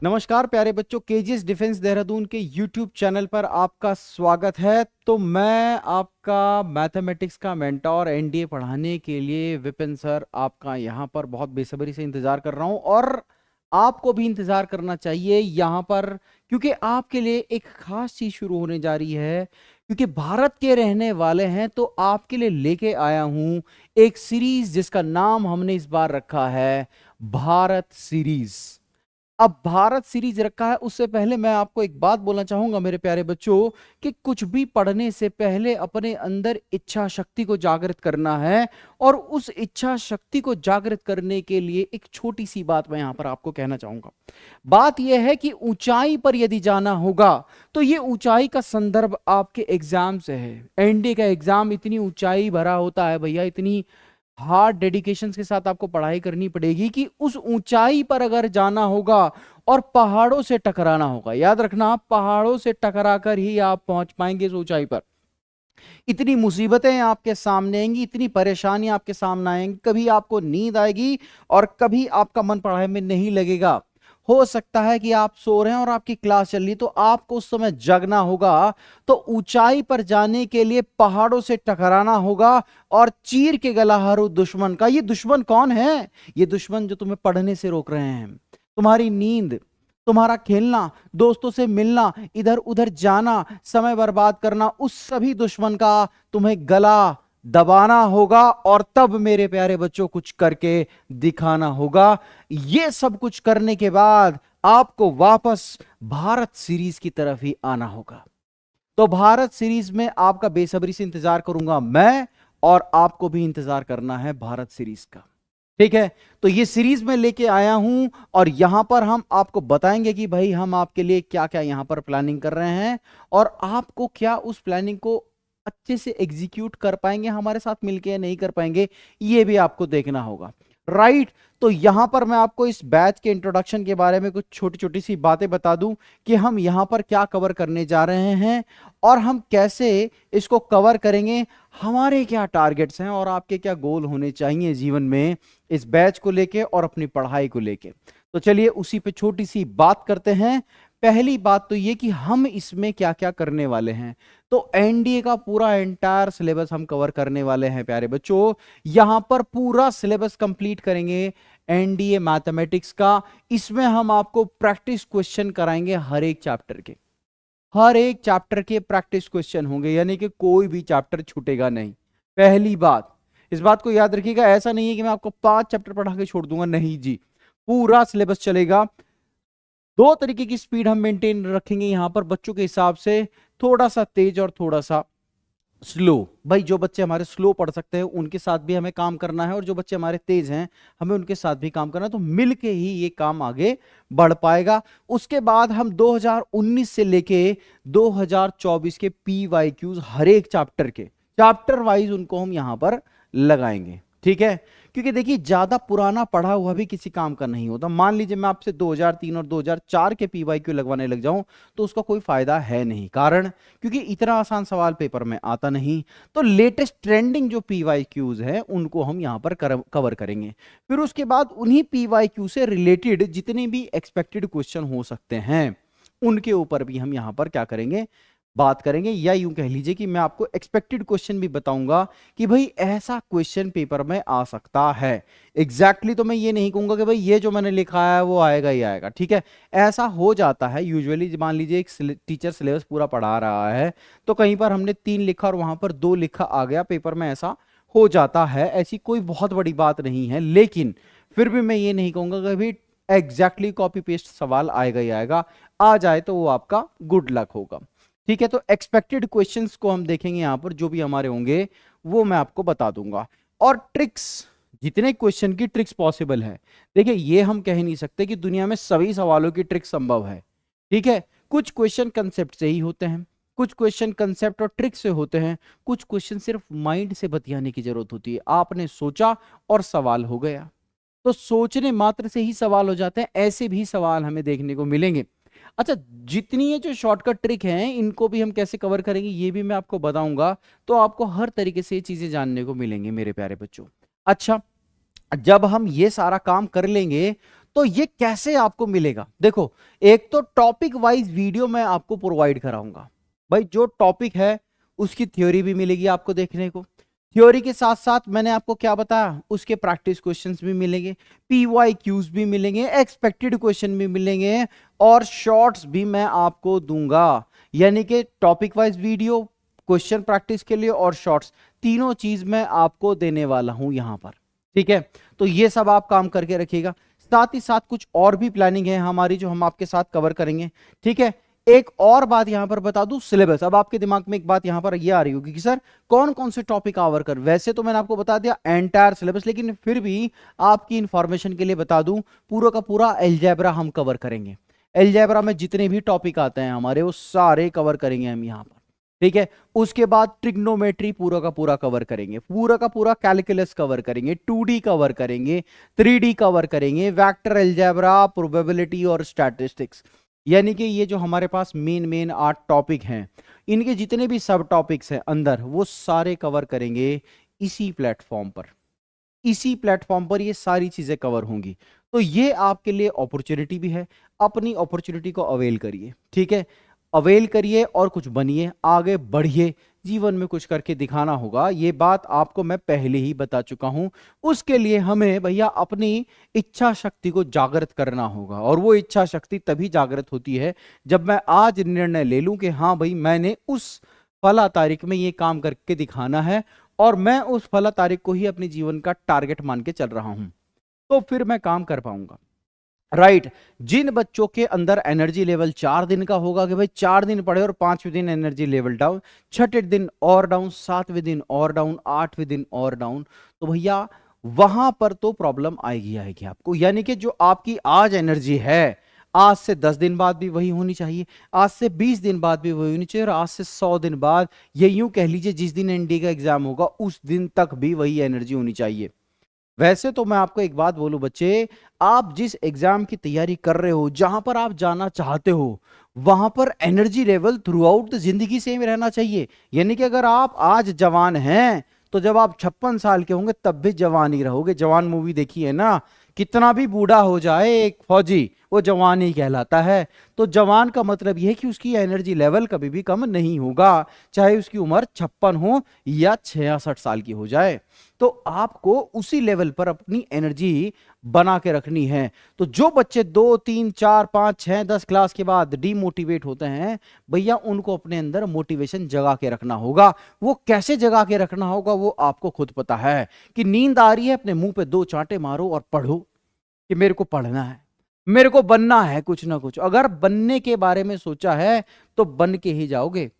नमस्कार प्यारे बच्चों, केजीएस डिफेंस देहरादून के यूट्यूब चैनल पर आपका स्वागत है। तो मैं आपका मैथमेटिक्स का मेंटोर एनडीए पढ़ाने के लिए विपिन सर आपका यहाँ पर बहुत बेसब्री से इंतजार कर रहा हूँ और आपको भी इंतजार करना चाहिए यहाँ पर, क्योंकि आपके लिए एक खास चीज शुरू होने जा रही है। क्योंकि भारत के रहने वाले हैं तो आपके लिए लेके आया हूं एक सीरीज जिसका नाम हमने इस बार रखा है भारत सीरीज। अब भारत सीरीज रखा है, उससे पहले मैं आपको एक बात बोलना चाहूंगा मेरे प्यारे बच्चों कि कुछ भी पढ़ने से पहले अपने अंदर इच्छा शक्ति को जागृत करना है। और उस इच्छा शक्ति को जागृत करने के लिए एक छोटी सी बात मैं यहां पर आपको कहना चाहूंगा। बात यह है कि ऊंचाई पर यदि जाना होगा तो ये ऊंचाई का संदर्भ आपके एग्जाम से है। एनडीए का एग्जाम इतनी ऊंचाई भरा होता है भैया, इतनी हार्ड डेडिकेशन के साथ आपको पढ़ाई करनी पड़ेगी कि उस ऊंचाई पर अगर जाना होगा और पहाड़ों से टकराना होगा। याद रखना, आप पहाड़ों से टकरा कर ही आप पहुंच पाएंगे इस ऊंचाई पर। इतनी मुसीबतें आपके सामने आएंगी, इतनी परेशानी आपके सामने आएंगी, कभी आपको नींद आएगी और कभी आपका मन पढ़ाई में नहीं लगेगा। हो सकता है कि आप सो रहे हैं और आपकी क्लास चल रही है तो आपको उस समय जगना होगा। तो ऊंचाई पर जाने के लिए पहाड़ों से टकराना होगा और चीर के गला हरू दुश्मन का। ये दुश्मन कौन है? ये दुश्मन जो तुम्हें पढ़ने से रोक रहे हैं, तुम्हारी नींद, तुम्हारा खेलना, दोस्तों से मिलना, इधर उधर जाना, समय बर्बाद करना, उस सभी दुश्मन का तुम्हें गला दबाना होगा और तब मेरे प्यारे बच्चों कुछ करके दिखाना होगा। ये सब कुछ करने के बाद आपको वापस भारत सीरीज की तरफ ही आना होगा। तो भारत सीरीज में आपका बेसब्री से इंतजार करूंगा मैं, और आपको भी इंतजार करना है भारत सीरीज का। ठीक है, तो ये सीरीज में लेके आया हूं और यहां पर हम आपको बताएंगे कि भाई हम आपके लिए क्या क्या यहां पर प्लानिंग कर रहे हैं और आपको क्या उस प्लानिंग को अच्छे से एग्जीक्यूट कर पाएंगे हमारे साथ मिलके या नहीं कर पाएंगे, ये भी आपको देखना होगा। राइट, तो यहां पर मैं आपको इस बैच के इंट्रोडक्शन के बारे में कुछ छोटी छोटी सी बातें बता दूं कि हम यहां पर क्या कवर करने जा रहे हैं और हम कैसे इसको कवर करेंगे, हमारे क्या टारगेट्स हैं और आपके क्या गोल होने चाहिए जीवन में इस बैच को लेके और अपनी पढ़ाई को लेके। तो चलिए उसी पे छोटी सी बात करते हैं। पहली बात तो ये कि हम इसमें क्या क्या करने वाले हैं। तो एनडीए का पूरा एंटायर सिलेबस हम कवर करने वाले हैं प्यारे बच्चों। यहां पर पूरा सिलेबस कंप्लीट करेंगे एनडीए मैथमेटिक्स का। इसमें हम आपको प्रैक्टिस क्वेश्चन कराएंगे हर एक चैप्टर के, हर एक चैप्टर के प्रैक्टिस क्वेश्चन होंगे, यानी कि कोई भी चैप्टर छूटेगा नहीं। पहली बात, इस बात को याद रखिएगा, ऐसा नहीं है कि मैं आपको 5 चैप्टर पढ़ा के छोड़ दूंगा, नहीं जी, पूरा सिलेबस चलेगा। 2 तरीके की स्पीड हम मेंटेन रखेंगे यहां पर बच्चों के हिसाब से, थोड़ा सा तेज और थोड़ा सा स्लो। भाई जो बच्चे हमारे स्लो पढ़ सकते हैं उनके साथ भी हमें काम करना है और जो बच्चे हमारे तेज हैं हमें उनके साथ भी काम करना है, तो मिलके ही ये काम आगे बढ़ पाएगा। उसके बाद हम 2019 से लेके 2024 के पीवाईक्यूज हर एक चैप्टर के चैप्टर वाइज उनको हम यहां पर लगाएंगे। ठीक है, क्योंकि देखिए ज्यादा पुराना पढ़ा हुआ भी किसी काम का नहीं होता। मान लीजिए मैं आपसे 2003 और 2004 के पीवाईक्यू लगवाने लग जाऊं तो उसका कोई फायदा है नहीं, कारण क्योंकि इतना आसान सवाल पेपर में आता नहीं। तो लेटेस्ट ट्रेंडिंग जो पीवाईक्यूज हैं उनको हम यहां पर कवर करेंगे। फिर उसके बाद उन्हीं पीवाईक्यू से रिलेटेड जितने भी एक्सपेक्टेड क्वेश्चन हो सकते हैं उनके ऊपर भी हम यहां पर क्या करेंगे, बात करेंगे। या यूं कह लीजिए कि मैं आपको एक्सपेक्टेड क्वेश्चन भी बताऊंगा कि भाई ऐसा क्वेश्चन पेपर में आ सकता है। एग्जैक्टली तो मैं ये नहीं कहूंगा कि भाई ये जो मैंने लिखा है वो आएगा ही आएगा। ठीक है, ऐसा हो जाता है यूजुअली। मान लीजिए एक टीचर सिलेबस पूरा पढ़ा रहा है तो कहीं पर हमने 3 लिखा और वहां पर 2 लिखा आ गया पेपर में, ऐसा हो जाता है। ऐसी कोई बहुत बड़ी बात नहीं है, लेकिन फिर भी मैं ये नहीं कहूंगा कि भाई एग्जैक्टली कॉपी पेस्ट सवाल आएगा ही आएगा। आ जाए तो वो आपका गुड लक होगा। ठीक है, तो एक्सपेक्टेड क्वेश्चंस को हम देखेंगे यहां पर, जो भी हमारे होंगे वो मैं आपको बता दूंगा। और ट्रिक्स, जितने क्वेश्चन की ट्रिक्स पॉसिबल है, देखिए ये हम कह नहीं सकते कि दुनिया में सभी सवालों की ट्रिक संभव है। ठीक है, कुछ क्वेश्चन कंसेप्ट से ही होते हैं, कुछ क्वेश्चन कंसेप्ट और ट्रिक से होते हैं, कुछ क्वेश्चन सिर्फ माइंड से बतियाने की जरूरत होती है। आपने सोचा और सवाल हो गया, तो सोचने मात्र से ही सवाल हो जाते हैं। ऐसे भी सवाल हमें देखने को मिलेंगे। अच्छा, जितनी ये जो शॉर्टकट ट्रिक हैं इनको भी हम कैसे कवर करेंगे ये भी मैं आपको बताऊंगा। तो आपको हर तरीके से ये चीजें जानने को मिलेंगी मेरे प्यारे बच्चों। अच्छा, जब हम ये सारा काम कर लेंगे तो ये कैसे आपको मिलेगा? देखो, एक तो टॉपिक वाइज वीडियो मैं आपको प्रोवाइड कराऊंगा। भाई जो टॉपिक है उसकी थ्योरी भी मिलेगी आपको देखने को, थ्योरी के साथ साथ मैंने आपको क्या बताया, उसके प्रैक्टिस क्वेश्चंस भी मिलेंगे, PYQs भी मिलेंगे, एक्सपेक्टेड क्वेश्चन भी मिलेंगे, और शॉर्ट्स भी मैं आपको दूंगा। यानी कि topic wise video, question practice के लिए और शॉर्ट्स, तीनों चीज मैं आपको देने वाला हूं यहां पर। ठीक है, तो ये सब आप काम करके रखिएगा। साथ ही साथ कुछ और भी प्लानिंग है हमारी जो हम आपके साथ कवर करेंगे। ठीक है, एक और बात यहां पर बता दूं, सिलेबस। अब आपके दिमाग में एक बात यहां पर ये आ रही होगी कि सर कौन कौन से टॉपिक कवर कर, वैसे तो मैंने आपको बता दिया एंटायर सिलेबस, लेकिन फिर भी आपकी इंफॉर्मेशन के लिए बता दूं, पूरा का पूरा अलजेब्रा हम कवर करेंगे। अलजेब्रा में जितने भी टॉपिक आते हैं हमारे वो सारे कवर करेंगे हम यहां पर। ठीक है, उसके बाद ट्रिग्नोमेट्री पूरा का पूरा कवर करेंगे, पूरा का पूरा कैलकुलस कवर करेंगे, 2D कवर करेंगे, 3D कवर करेंगे, वेक्टर अलजेब्रा, प्रोबेबिलिटी और स्टैटिस्टिक्स। यानी कि ये जो हमारे पास मेन 8 टॉपिक हैं, इनके जितने भी सब टॉपिक्स हैं अंदर, वो सारे कवर करेंगे इसी प्लेटफॉर्म पर। इसी प्लेटफॉर्म पर ये सारी चीजें कवर होंगी। तो ये आपके लिए अपॉर्चुनिटी भी है, अपनी अपॉर्चुनिटी को अवेल करिए। ठीक है, अवेल करिए और कुछ बनिए, आगे बढ़िए, जीवन में कुछ करके दिखाना होगा। ये बात आपको मैं पहले ही बता चुका हूं। उसके लिए हमें भैया अपनी इच्छा शक्ति को जागृत करना होगा, और वो इच्छा शक्ति तभी जागृत होती है जब मैं आज निर्णय ले लूं कि हाँ भाई मैंने उस फला तारीख में ये काम करके दिखाना है, और मैं उस फला तारीख को ही अपने जीवन का टारगेट मान के चल रहा हूं, तो फिर मैं काम कर पाऊंगा। राइट, जिन बच्चों के अंदर एनर्जी लेवल 4 दिन का होगा कि भाई 4 दिन पढ़े और 5वें दिन एनर्जी लेवल डाउन, छठे दिन और डाउन, 7वें दिन और डाउन, 8वें दिन और डाउन, तो भैया वहां पर तो प्रॉब्लम आएगी आपको। यानी कि जो आपकी आज एनर्जी है, आज से 10 दिन बाद भी वही होनी चाहिए, आज से 20 दिन बाद भी वही होनी चाहिए, और आज से 100 दिन बाद, ये यूं कह लीजिए जिस दिन एनडीए का एग्जाम होगा उस दिन तक भी वही एनर्जी होनी चाहिए। वैसे तो मैं आपको एक बात बोलूं बच्चे, आप जिस एग्जाम की तैयारी कर रहे हो, जहां पर आप जाना चाहते हो, वहां पर एनर्जी लेवल थ्रू आउट जिंदगी सेम रहना चाहिए। यानी कि अगर आप आज जवान हैं तो जब आप 56 साल के होंगे तब भी जवान ही रहोगे। जवान मूवी देखी है ना, कितना भी बूढ़ा हो जाए एक फौजी, वो जवान ही कहलाता है। तो जवान का मतलब यह है कि उसकी एनर्जी लेवल कभी भी कम नहीं होगा, चाहे उसकी उम्र 56 हो या 66 साल की हो जाए। तो आपको उसी लेवल पर अपनी एनर्जी बना के रखनी है। तो जो बच्चे 2, 3, 4, 5, 6, 10 क्लास के बाद डीमोटिवेट होते हैं, भैया उनको अपने अंदर मोटिवेशन जगा के रखना होगा। वो कैसे जगा के रखना होगा वो आपको खुद पता है, कि नींद आ रही है अपने मुंह पे 2 चांटे मारो और पढ़ो कि मेरे को पढ़ना है, मेरे को बनना है कुछ ना कुछ। अगर बनने के बारे में सोचा है तो बन के ही जाओगे,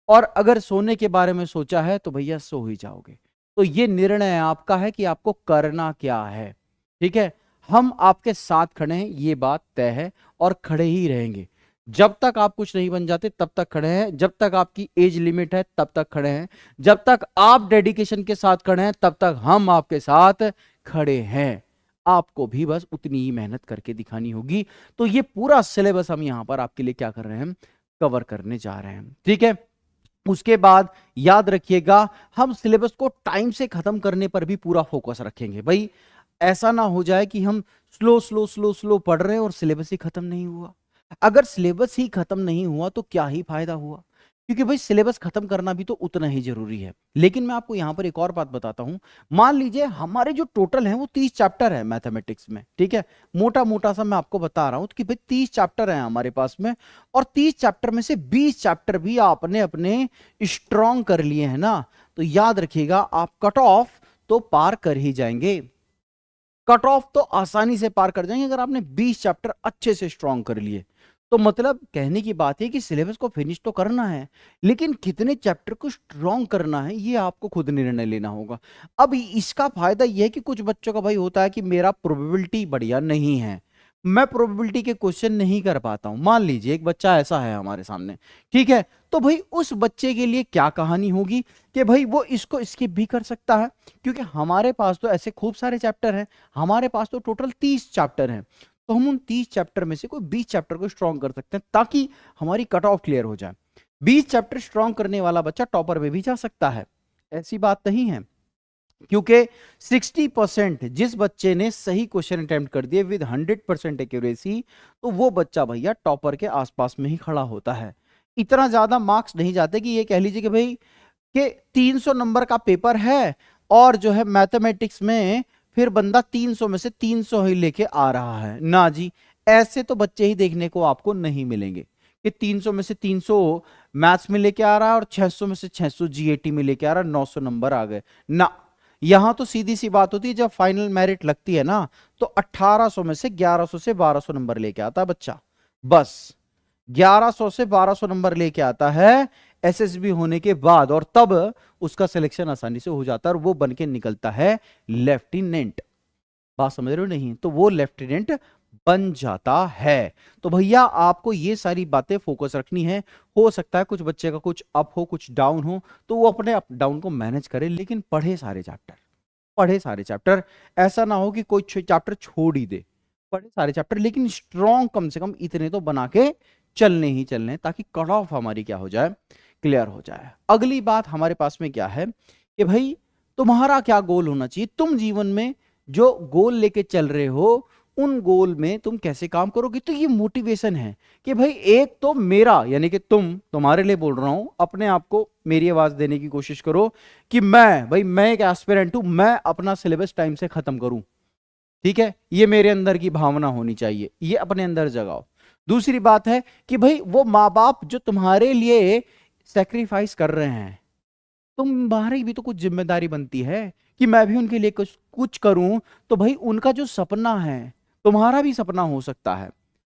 और अगर सोने के बारे में सोचा है तो भैया सो ही जाओगे। तो ये निर्णय आपका है कि आपको करना क्या है। ठीक है, हम आपके साथ खड़े हैं, ये बात तय है, और खड़े ही रहेंगे। जब तक आप कुछ नहीं बन जाते तब तक खड़े हैं, जब तक आपकी एज लिमिट है तब तक खड़े हैं, जब तक आप डेडिकेशन के साथ खड़े हैं तब तक हम आपके साथ खड़े हैं। आपको भी बस उतनी ही मेहनत करके दिखानी होगी। तो ये पूरा सिलेबस हम यहां पर आपके लिए क्या कर रहे हैं, कवर करने जा रहे हैं। ठीक है, उसके बाद याद रखिएगा, हम सिलेबस को टाइम से खत्म करने पर भी पूरा फोकस रखेंगे। भाई ऐसा ना हो जाए कि हम स्लो स्लो स्लो स्लो पढ़ रहे हैं और सिलेबस ही खत्म नहीं हुआ। अगर सिलेबस ही खत्म नहीं हुआ तो क्या ही फायदा हुआ, क्योंकि भाई सिलेबस खत्म करना भी तो उतना ही जरूरी है। लेकिन मैं आपको यहां पर एक और बात बताता हूं। मान लीजिए हमारे जो टोटल है वो 30 चैप्टर है मैथमेटिक्स में। ठीक है, मोटा मोटा सा मैं आपको बता रहा हूं कि भाई 30 चैप्टर है हमारे पास में, और 30 चैप्टर में से 20 चैप्टर भी आपने अपने स्ट्रॉन्ग कर लिए हैं ना, तो याद रखिएगा आप कट ऑफ तो पार कर ही जाएंगे। कट ऑफ तो आसानी से पार कर जाएंगे अगर आपने 20 चैप्टर अच्छे से स्ट्रॉन्ग कर लिए। तो मतलब कहने की बात है कि सिलेबस को फिनिश तो करना है, लेकिन कितने चैप्टर को स्ट्रॉन्ग करना है ये आपको खुद निर्णय लेना होगा। अब इसका फायदा यह है कि कुछ बच्चों का भाई होता है कि मेरा प्रोबेबिलिटी बढ़िया नहीं है, मैं प्रोबेबिलिटी के क्वेश्चन नहीं कर पाता हूं। मान लीजिए एक बच्चा ऐसा है हमारे सामने, ठीक है, तो भाई उस बच्चे के लिए क्या कहानी होगी कि भाई वो इसको स्किप भी कर सकता है, क्योंकि हमारे पास तो ऐसे खूब सारे चैप्टर हैं। हमारे पास तो टोटल 30 चैप्टर हैं, तो हम उन 30 चैप्टर में से कोई 20 चैप्टर को स्ट्रॉन्ग कर सकते हैं ताकि हमारी कट ऑफ क्लियर हो जाए। 20 चैप्टर स्ट्रॉन्ग करने वाला बच्चा टॉपर में भी जा सकता है, ऐसी बात नहीं है। क्योंकि 60% जिस बच्चे ने सही क्वेश्चन अटेम्प्ट कर दिए विद 100% एक्यूरेसी, तो वो बच्चा भैया टॉपर के आसपास में ही खड़ा होता है। इतना ज्यादा मार्क्स नहीं जाते कि ये कह लीजिए कि भाई कि 300 नंबर का पेपर है और जो है मैथमेटिक्स में फिर बंदा 300 में से 300 ही लेके आ रहा है। ना जी, ऐसे तो बच्चे ही देखने को आपको नहीं मिलेंगे कि 300 में से 300 मैथ्स में लेके आ रहा है और 600 में से 600 जीएटी में लेके आ रहा है, 900 नंबर आ गए ना। यहां तो सीधी सी बात होती है, जब फाइनल मेरिट लगती है ना, तो 1800 में से 1100 से 1200 नंबर लेके आता है बच्चा। बस 1100 से 1200 नंबर लेके आता है एसएसबी होने के बाद, और तब उसका सिलेक्शन आसानी से हो जाता है और वो बन के निकलता है लेफ्टिनेंट। बात समझ रहे हो नहीं? तो वो लेफ्टिनेंट बन जाता है। तो भैया आपको ये सारी बातें फोकस रखनी है। हो सकता है कुछ बच्चे का कुछ अप हो, कुछ डाउन हो, तो वो अपने अप डाउन को मैनेज करे, लेकिन पढ़े सारे चैप्टर, पढ़े सारे चैप्टर। ऐसा ना हो कि कोई चैप्टर छोड़ ही दे, पढ़े सारे चैप्टर, लेकिन स्ट्रॉन्ग कम से कम इतने तो बना के चलने ही चलने, ताकि कट ऑफ हमारी क्या हो जाए, क्लियर हो जाए। अगली बात हमारे पास में क्या है कि भाई तुम्हारा क्या गोल होना चाहिए, तुम जीवन में जो गोल लेके चल रहे हो उन गोल में तुम कैसे काम करोगे। तो ये मोटिवेशन है कि भाई एक तो मेरा, यानी कि तुम्हारे लिए बोल रहा हूं, अपने आप को मेरी आवाज देने की कोशिश करो कि मैं एक एस्पिरेंट हूं, मैं अपना सिलेबस टाइम से खत्म करूं। ठीक है, ये मेरे अंदर की भावना होनी चाहिए, ये अपने अंदर जगाओ। दूसरी बात है कि भाई वो माँ बाप जो तुम्हारे लिए सेक्रीफाइस कर रहे हैं, तुम्हारी भी तो कुछ जिम्मेदारी बनती है कि मैं भी उनके लिए कुछ कुछ करूं। तो भाई उनका जो सपना है, तुम्हारा भी सपना हो सकता है,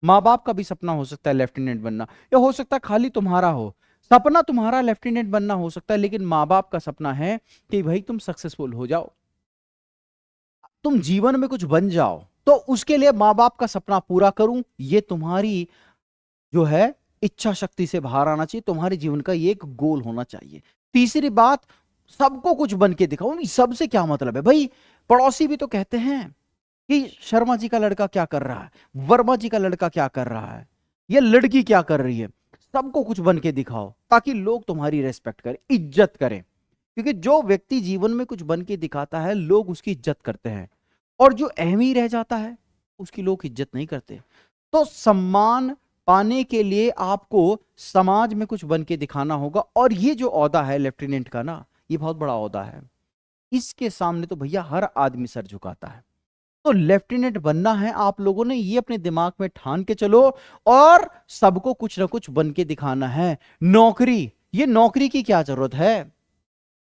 माँ बाप का भी सपना हो सकता है लेफ्टिनेंट बनना, या हो सकता है खाली तुम्हारा हो सपना, तुम्हारा लेफ्टिनेंट बनना हो सकता है, लेकिन माँ बाप का सपना है कि भाई तुम सक्सेसफुल हो जाओ, तुम जीवन में कुछ बन जाओ। तो उसके लिए माँ बाप का सपना पूरा करूं, ये तुम्हारी जो है इच्छा शक्ति से बाहर आना चाहिए, तुम्हारे जीवन का ये एक गोल होना चाहिए। तीसरी बात, सबको कुछ बन के दिखाओ। सबसे क्या मतलब है भाई, पड़ोसी भी तो कहते हैं कि शर्मा जी का लड़का क्या कर रहा है, वर्मा जी का लड़का क्या कर रहा है, ये लड़की क्या कर रही है। सबको कुछ बन के दिखाओ ताकि लोग तुम्हारी रेस्पेक्ट करें, इज्जत करें। क्योंकि जो व्यक्ति जीवन में कुछ बन के दिखाता है लोग उसकी इज्जत करते हैं, और जो अहम ही रह जाता है उसकी लोग इज्जत नहीं करते। तो सम्मान पाने के लिए आपको समाज में कुछ बन के दिखाना होगा, और ये जो ओहदा है लेफ्टिनेंट का ना, ये बहुत बड़ा ओहदा है, इसके सामने तो भैया हर आदमी सर झुकाता है। तो लेफ्टिनेंट बनना है आप लोगों ने, ये अपने दिमाग में ठान के चलो, और सबको कुछ ना कुछ बन के दिखाना है। नौकरी, ये नौकरी की क्या जरूरत है,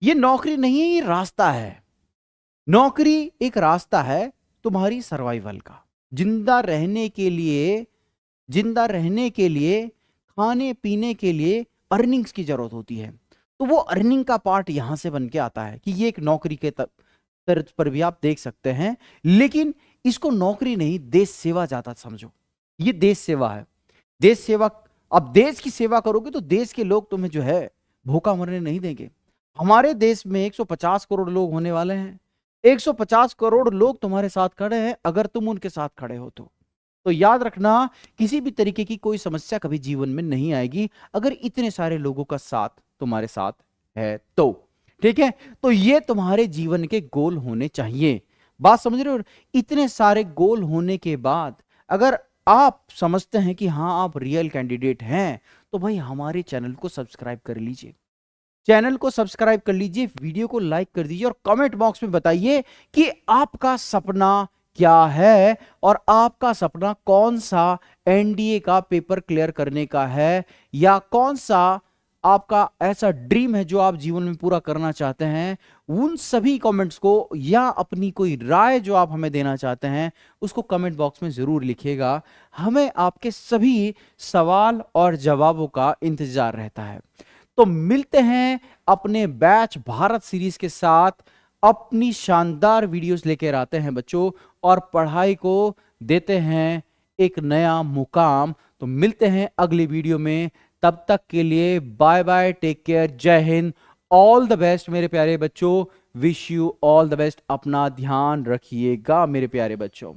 ये नौकरी नहीं है, ये रास्ता है। नौकरी एक रास्ता है तुम्हारी सर्वाइवल का, जिंदा रहने के लिए, जिंदा रहने के लिए, खाने पीने के लिए अर्निंग्स की जरूरत होती है। तो वो अर्निंग का पार्ट यहां से बन के आता है कि ये एक नौकरी के तर्ज पर भी आप देख सकते हैं, लेकिन इसको नौकरी नहीं, देश सेवा ज्यादा समझो। ये देश सेवा है, देश सेवा। अब देश की सेवा करोगे तो देश के लोग तुम्हें जो है भूखा मरने नहीं देंगे। हमारे देश में 150 करोड़ लोग होने वाले हैं, 150 करोड़ लोग तुम्हारे साथ खड़े हैं, अगर तुम उनके साथ खड़े हो तो याद रखना, किसी भी तरीके की कोई समस्या कभी जीवन में नहीं आएगी अगर इतने सारे लोगों का साथ तुम्हारे साथ है तो। ठीक है, तो ये तुम्हारे जीवन के गोल होने चाहिए। बात समझ रहे हो? इतने सारे गोल होने के बाद अगर आप समझते हैं कि हाँ आप रियल कैंडिडेट हैं, तो भाई हमारे चैनल को सब्सक्राइब कर लीजिए, चैनल को सब्सक्राइब कर लीजिए, वीडियो को लाइक कर दीजिए, और कमेंट बॉक्स में बताइए कि आपका सपना क्या है, और आपका सपना कौन सा एनडीए का पेपर क्लियर करने का है, या कौन सा आपका ऐसा ड्रीम है जो आप जीवन में पूरा करना चाहते हैं। उन सभी कमेंट्स को, या अपनी कोई राय जो आप हमें देना चाहते हैं, उसको कमेंट बॉक्स में जरूर लिखिएगा। हमें आपके सभी सवाल और जवाबों का इंतजार रहता है। तो मिलते हैं अपने बैच भारत सीरीज के साथ, अपनी शानदार वीडियोस लेकर आते हैं बच्चों, और पढ़ाई को देते हैं एक नया मुकाम। तो मिलते हैं अगली वीडियो में, तब तक के लिए बाय बाय, टेक केयर, जय हिंद, ऑल द बेस्ट मेरे प्यारे बच्चों, wish you all the best. अपना ध्यान रखिएगा मेरे प्यारे बच्चों।